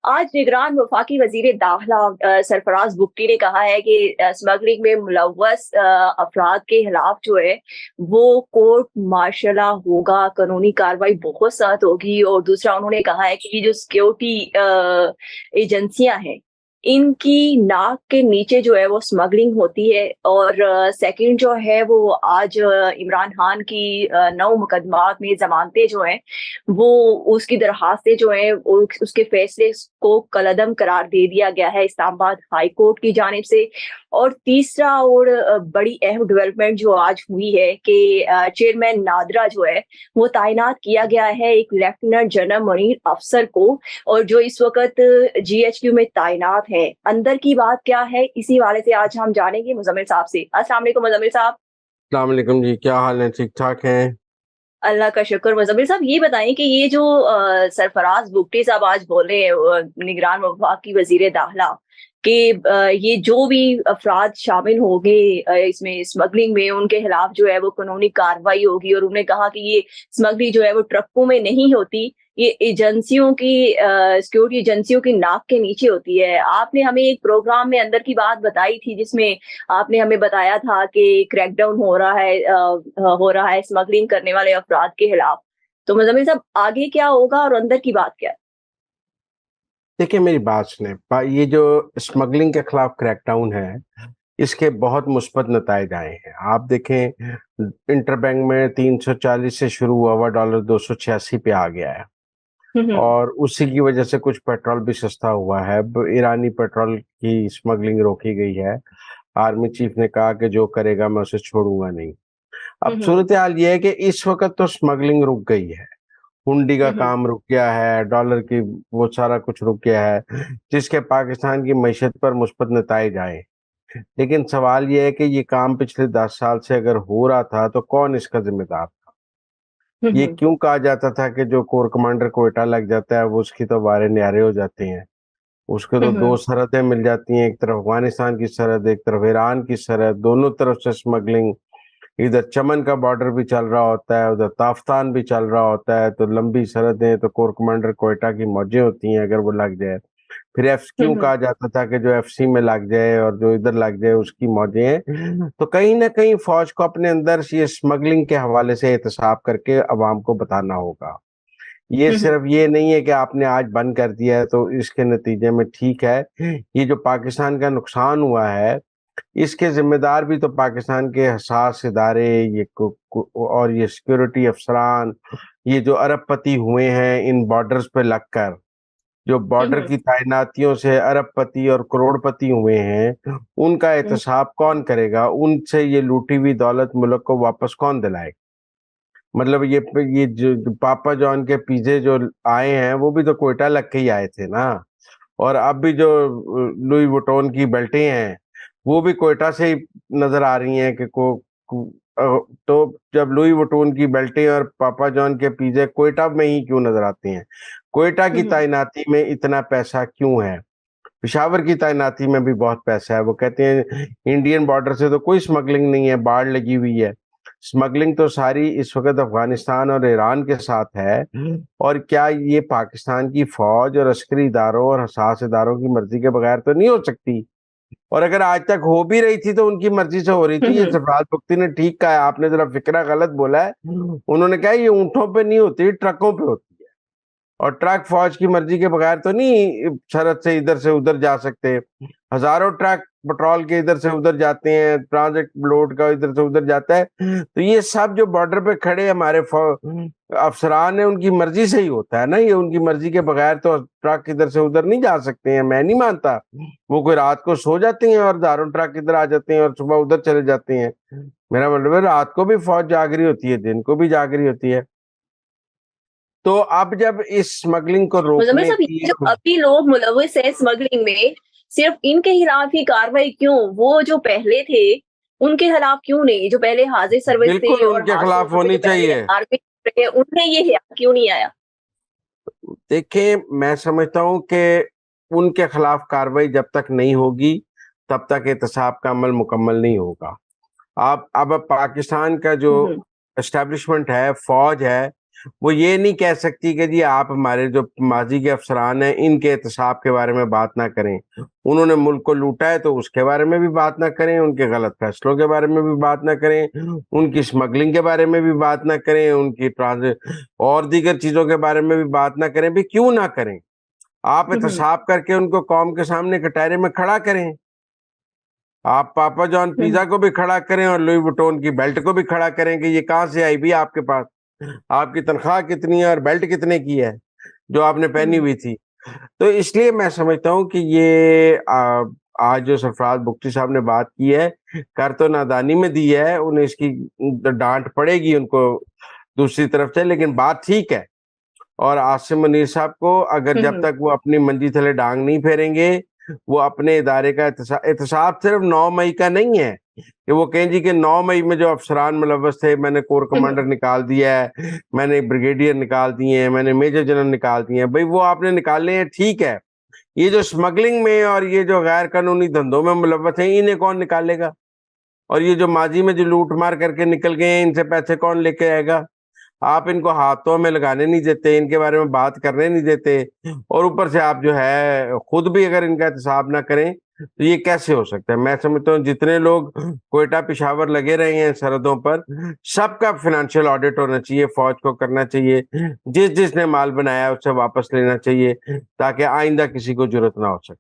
आज निगरान वफाकी वजीर दाखिला सरफराज बुगटी ने कहा है कि स्मगलिंग में मुलव्वस अफराद के खिलाफ जो है वो कोर्ट मार्शला होगा, कानूनी कार्रवाई बहुत सख्त होगी। और दूसरा उन्होंने कहा है कि ये जो सिक्योरिटी एजेंसियां हैं, इनकी नाक के नीचे जो है वो स्मगलिंग होती है। और सेकंड जो है वो आज इमरान खान की 9 मुकदमात में जमानतें जो हैं वो उसकी दरखास्तें जो हैं उसके फैसले को कलअदम करार दे दिया गया है इस्लामाबाद हाई कोर्ट की जानिब से। और तीसरा और बड़ी अहम डेवलपमेंट जो आज हुई है कि चेयरमैन नादरा जो है वो तैनात किया गया है एक लेफ्टिनेंट जनरल मुनीर अफसर को, और जो इस वक्त जीएचक्यू में तैनात है। अंदर की बात क्या है, इसी वाले से आज हम जानेंगे मुजम्मिल साहब से। अस्सलाम वालेकुम मुजम्मिल साहब। अस्सलाम वालेकुम जी, क्या हाल है? ठीक ठाक हैं? अल्लाह का शुक्र। मुजम्मिल साहब ये बताएं कि ये जो सरफराज बुगटी साहब आज बोले निगरान वफाकी वजीर दाखिला कि ये जो भी अफराद शामिल होंगे इसमें स्मगलिंग में, उनके खिलाफ जो है वो कानूनी कार्रवाई होगी। और उन्होंने कहा कि ये स्मगलिंग जो है वो ट्रकों में नहीं होती, ये एजेंसियों की सिक्योरिटी एजेंसियों की नाक के नीचे होती है। आपने हमें एक प्रोग्राम में अंदर की बात बताई थी जिसमें आपने हमें बताया था कि क्रैकडाउन हो रहा है स्मगलिंग करने वाले अफराद के खिलाफ। तो मुजम्मिल साहब आगे क्या होगा और अंदर की बात क्या है? देखिए, मेरी बात सुने। ये जो स्मगलिंग के खिलाफ क्रैकडाउन है, इसके बहुत मुस्बत नताइज आए हैं। आप देखें, इंटरबैंक में 340 से शुरू हुआ हुआ डॉलर 286 पे आ गया है, हम्म। और उसी की वजह से कुछ पेट्रोल भी सस्ता हुआ है। ईरानी पेट्रोल की स्मगलिंग रोकी गई है। आर्मी चीफ ने कहा कि जो करेगा मैं उसे छोड़ूंगा नहीं। अब हम्म। सूरत हाल ये है कि इस वक्त तो स्मगलिंग रुक गई है, हुंडी का हम्म। काम रुक गया है, डॉलर की वो सारा कुछ रुक गया है, जिसके पाकिस्तान की मईशत पर मुस्बत नताइज आए। लेकिन सवाल ये है कि ये काम पिछले 10 साल से अगर हो रहा था तो कौन इसका जिम्मेदार था? ये हम्म। क्यों कहा जाता था कि जो कोर कमांडर कोयटा लग जाता है वो उसकी तो वारे न्यारे हो जाते हैं? उसके तो दो हम्म। सरहदें मिल जाती हैं, एक तरफ अफगानिस्तान की सरहद, एक तरफ ईरान की सरहद, दोनों तरफ से स्मगलिंग। इधर चमन का बॉर्डर भी चल रहा होता है, उधर ताफ्तान भी चल रहा होता है, तो लंबी सरहदें, तो कोर कमांडर कोयटा की मौजें होती हैं अगर वो लग जाए। फिर एफ क्यों हम्म। कहा जाता था कि जो एफसी में लग जाए और जो इधर लग जाए उसकी मौजें हैं। तो कहीं ना कहीं फौज को अपने अंदर ये स्मगलिंग के हवाले से एहतसाब करके अवाम को बताना होगा। ये हम्म। सिर्फ ये नहीं है कि आपने आज बंद कर दिया है तो इसके नतीजे में ठीक है। ये जो पाकिस्तान का नुकसान हुआ है, इसके जिम्मेदार भी तो पाकिस्तान के हसास इदारे, और ये सिक्योरिटी अफसरान, ये जो अरबपति हुए हैं इन बॉर्डर्स पे लगकर, जो बॉर्डर हम्म। की तैनातियों से अरबपति और करोड़पति हुए हैं, उनका हम्म। एहतसाब कौन करेगा? उनसे ये लूटी हुई दौलत मुल्क को वापस कौन दिलाएगा? मतलब ये जो पापा जॉन के पिज़्ज़े जो आए हैं वो भी तो कोयटा लग के ही आए थे ना। और अब भी जो लुई वुइटन की बेल्टें हैं वो भी कोयटा से ही नजर आ रही हैं तो जब लुई वुइटन की बेल्टें और पापा जॉन के पिज़्ज़े कोयटा में ही क्यों नजर आते हैं? कोयटा की हम्म। तैनाती में इतना पैसा क्यों है? पेशावर की तैनाती में भी बहुत पैसा है। वो कहते हैं इंडियन बॉर्डर से तो कोई स्मगलिंग नहीं है, बाढ़ लगी हुई है। स्मगलिंग तो सारी इस वक्त अफगानिस्तान और ईरान के साथ है। और क्या ये पाकिस्तान की फौज और अस्करी इदारों और हसास इदारों की मर्जी के बगैर तो नहीं हो सकती? और अगर आज तक हो भी रही थी तो उनकी मर्जी से हो रही थी। ये हम्म। सरफराज बुगटी ने ठीक कहा है, आपने जरा फिक्रा गलत बोला है। उन्होंने कहा ये ऊंटों पे नहीं होती, ट्रकों पे होती है। और ट्रक फौज की मर्जी के बगैर तो नहीं सरहद से इधर से उधर जा सकते। हजारों ट्रक पेट्रोल के इधर से उधर जाते हैं, ट्रांजिट लोड का इधर से उधर जाता है। तो ये सब जो बॉर्डर पे खड़े हमारे अफसरान है उनकी मर्जी से ही होता है ना। ये उनकी मर्जी के बगैर तो ट्रक इधर से उधर नहीं जा सकते हैं, मैं नहीं मानता। वो कोई रात को सो जाते हैं और हजारों ट्रक इधर आ जाते हैं और सुबह उधर चले जाते हैं। मेरा मतलब है रात को भी फौज जाग रही होती है, दिन को भी जाग रही होती है। तो अब जब इस स्मगलिंग को मुजम्मिल रोकने साहब की, ये जो अभी लोग मुलविस है स्मगलिंग में, सिर्फ इनके खिलाफ ही कार्रवाई क्यों? वो जो पहले थे उनके खिलाफ क्यों नहीं? जो पहले हाजिर सर्विस थे बिल्कुल और उनके हाजिर खिलाफ सर्विस से होनी जो पहले चाहिए। आर्मी थे उनमें ये क्यों नहीं आया? देखिए, मैं समझता हूँ कि उनके खिलाफ कार्रवाई जब तक नहीं होगी तब तक एहतसाब का अमल मुकम्मल नहीं होगा। आप अब पाकिस्तान का जो हम्म। एस्टेब्लिशमेंट है, फौज है, وہ یہ نہیں کہہ سکتی کہ جی آپ ہمارے جو ماضی کے افسران ہیں ان کے احتساب کے بارے میں بات نہ کریں، انہوں نے ملک کو لوٹا ہے تو اس کے بارے میں بھی بات نہ کریں، ان کے غلط فیصلوں کے بارے میں بھی بات نہ کریں، ان کی اسمگلنگ کے بارے میں بھی بات نہ کریں، ان کی اور دیگر چیزوں کے بارے میں بھی بات نہ کریں۔ بھی کیوں نہ کریں؟ آپ احتساب کر کے ان کو قوم کے سامنے کٹہرے میں کھڑا کریں، آپ پاپا جان پیزا کو بھی کھڑا کریں اور لوئی وٹون کی بیلٹ کو بھی کھڑا کریں کہ یہ کہاں سے آئی بھی آپ کے پاس، آپ کی تنخواہ کتنی ہے اور بیلٹ کتنے کی ہے جو آپ نے پہنی ہوئی تھی۔ تو اس لیے میں سمجھتا ہوں کہ یہ آج جو سرفراز بگٹی صاحب نے بات کی ہے، کر تو نادانی میں دی ہے، انہیں اس کی ڈانٹ پڑے گی ان کو دوسری طرف سے، لیکن بات ٹھیک ہے۔ اور عاصم منیر صاحب کو اگر جب تک وہ اپنی منجی تھلے ڈانگ نہیں پھیریں گے، وہ اپنے ادارے کا احتساب صرف 9 مئی کا نہیں ہے کہ وہ کہیں جی کہ 9 مئی میں جو افسران ملوث تھے میں نے کور کمانڈر نکال دیا ہے، میں نے بریگیڈیئر نکال دیے ہیں، میں نے میجر جنرل نکال دیے ہیں۔ بھئی وہ آپ نے نکالنے ہیں ٹھیک ہے، یہ جو اسمگلنگ میں اور یہ جو غیر قانونی دھندوں میں ملوث ہیں انہیں کون نکالے گا؟ اور یہ جو ماضی میں جو لوٹ مار کر کے نکل گئے ہیں ان سے پیسے کون لے کے آئے گا؟ آپ ان کو ہاتھوں میں لگانے نہیں دیتے، ان کے بارے میں بات کرنے نہیں دیتے، اور اوپر سے آپ جو ہے خود بھی اگر ان کا احتساب نہ کریں تو یہ کیسے ہو سکتا ہے؟ میں سمجھتا ہوں جتنے لوگ کوئٹہ پشاور لگے رہے ہیں سرحدوں پر، سب کا فنانشیل آڈٹ ہونا چاہیے، فوج کو کرنا چاہیے، جس نے مال بنایا اس سے واپس لینا چاہیے تاکہ آئندہ کسی کو ضرورت نہ ہو سکے۔